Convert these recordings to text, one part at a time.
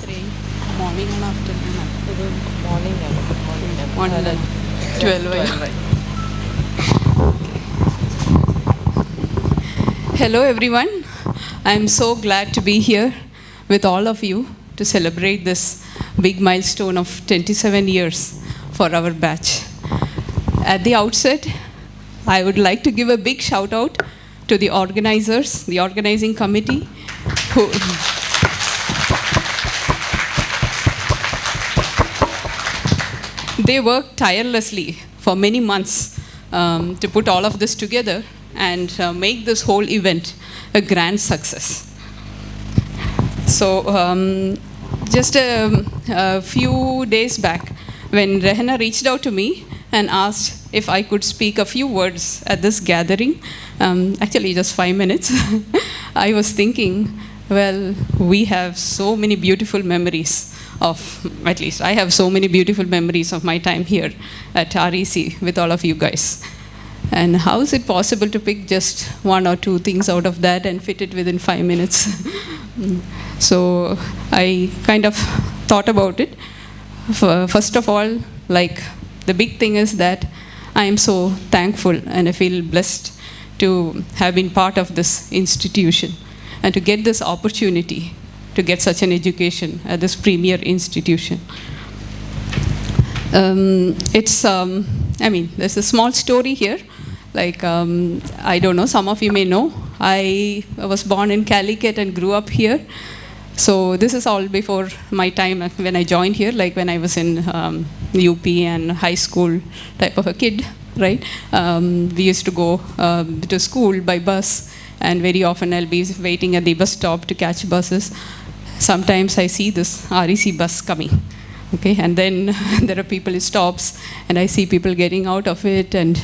Morning and afternoon. Morning. Morning. 12. Hello everyone. I am so glad to be here with all of you to celebrate this big milestone of 27 years for our batch. At the outset, I would like to give a big shout out to the organizers, the organizing committee, who they worked tirelessly for many months to put all of this together and make this whole event a grand success. So just a few days back, when Rehana reached out to me and asked if I could speak a few words at this gathering, actually just 5 minutes, I was thinking, well, we have so many beautiful memories of, at least I have so many beautiful memories of my time here at REC with all of you guys. And how is it possible to pick just one or two things out of that and fit it within 5 minutes? So I kind of thought about it. First of all, like, the big thing is that I am so thankful and I feel blessed to have been part of this institution and to get this opportunity to get such an education at this premier institution. There's a small story here. Like, I don't know, some of you may know, I was born in Calicut and grew up here. So this is all before my time when I joined here, like when I was in UP and high school type of a kid, right? We used to go to school by bus, and very often I'll be waiting at the bus stop to catch buses. Sometimes I see this REC bus coming, okay, and then there are people, it stops, and I see people getting out of it, and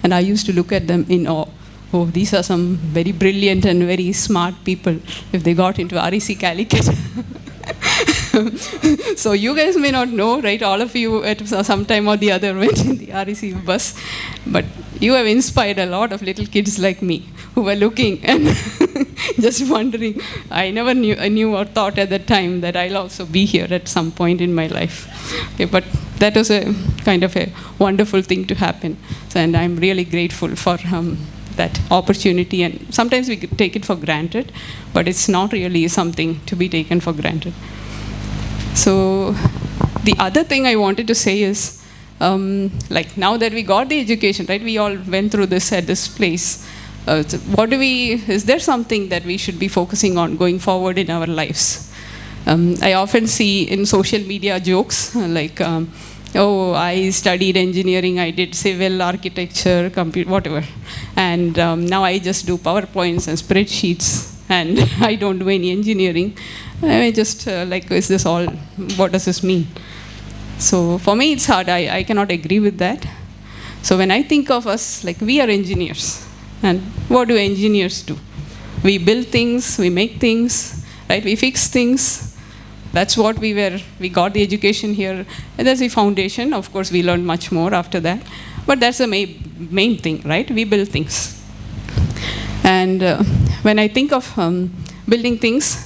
I used to look at them in awe. Oh, these are some very brilliant and very smart people if they got into REC Calicut. So you guys may not know, right? All of you at some time or the other went in the REC bus, but you have inspired a lot of little kids like me who were looking and just wondering. I never knew or thought at that time that I'll also be here at some point in my life. Okay, but that was a kind of a wonderful thing to happen. So, and I'm really grateful for that opportunity. And sometimes we take it for granted, but it's not really something to be taken for granted. So the other thing I wanted to say is, like, now that we got the education, right? We all went through this at this place. Is there something that we should be focusing on going forward in our lives? I often see in social media jokes like, oh, I studied engineering, I did civil architecture, whatever. And now I just do PowerPoints and spreadsheets, and I don't do any engineering. I just like, is this all, what does this mean? So for me, it's hard. I cannot agree with that. So when I think of us, like, we are engineers. And what do engineers do? We build things, we make things, right? We fix things. That's what we were. We got the education here. And that's the foundation. Of course, we learned much more after that. But that's the main thing, right? We build things. And when I think of building things,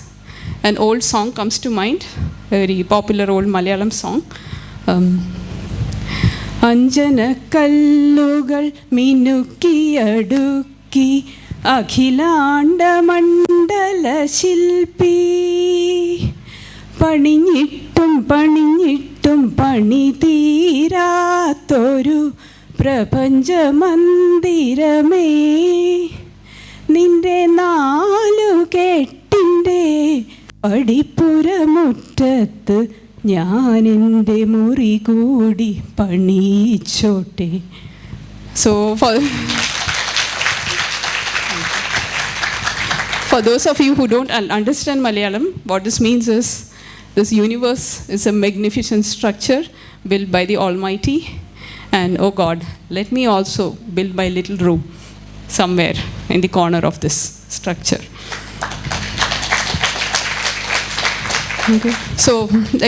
an old song comes to mind, a very popular old Malayalam song. Anjana kallugal minukki adukki akhilanda mandala shilpi പണിഞ്ഞിട്ടും പണി തീരാത്തൊരു പ്രപഞ്ചമന്ദിരമേ നിന്റെ നാലുകെട്ടിൻ്റെ പടിപ്പുരമുറ്റത്ത് ഞാൻ എൻ്റെ മുറി കൂടി പണിയിച്ചോട്ടെ. So for those of you who don't understand Malayalam, what this means is, this universe is a magnificent structure built by the Almighty. And oh God, let me also build my little room somewhere in the corner of this structure. Okay. So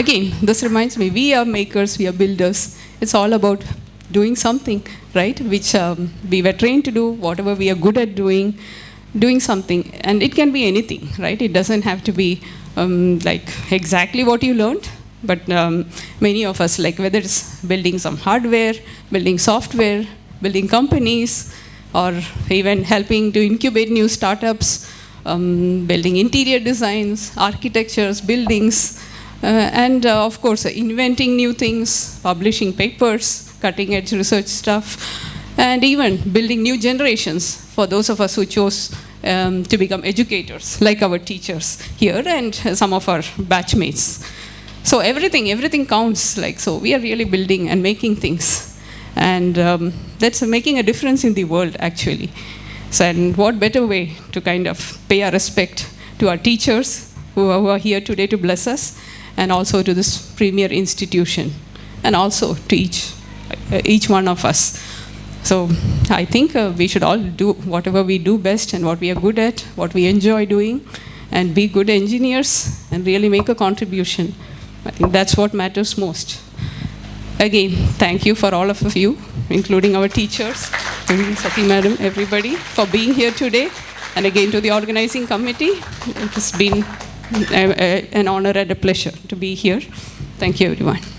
again, this reminds me, we are makers, we are builders. It's all about doing something, right? Which we were trained to do, whatever we are good at doing something. And it can be anything, right? It doesn't have to be like exactly what you learned, but many of us, like whether it's building some hardware, building software, building companies, or even helping to incubate new startups, building interior designs, architectures, buildings, and of course inventing new things, publishing papers, cutting edge research stuff, and even building new generations for those of us who chose to become educators, like our teachers here and some of our batchmates. So everything counts. Like, so we are really building and making things, and that's making a difference in the world, actually. So, and what better way to kind of pay our respect to our teachers who are here today to bless us, and also to this premier institution, and also to each one of us. So I think we should all do whatever we do best and what we are good at, what we enjoy doing, and be good engineers and really make a contribution. I think that's what matters most. Again, thank you for all of you, including our teachers, Sati Madam, everybody, for being here today. And again, to the organizing committee, it has been an honor and a pleasure to be here. Thank you, everyone.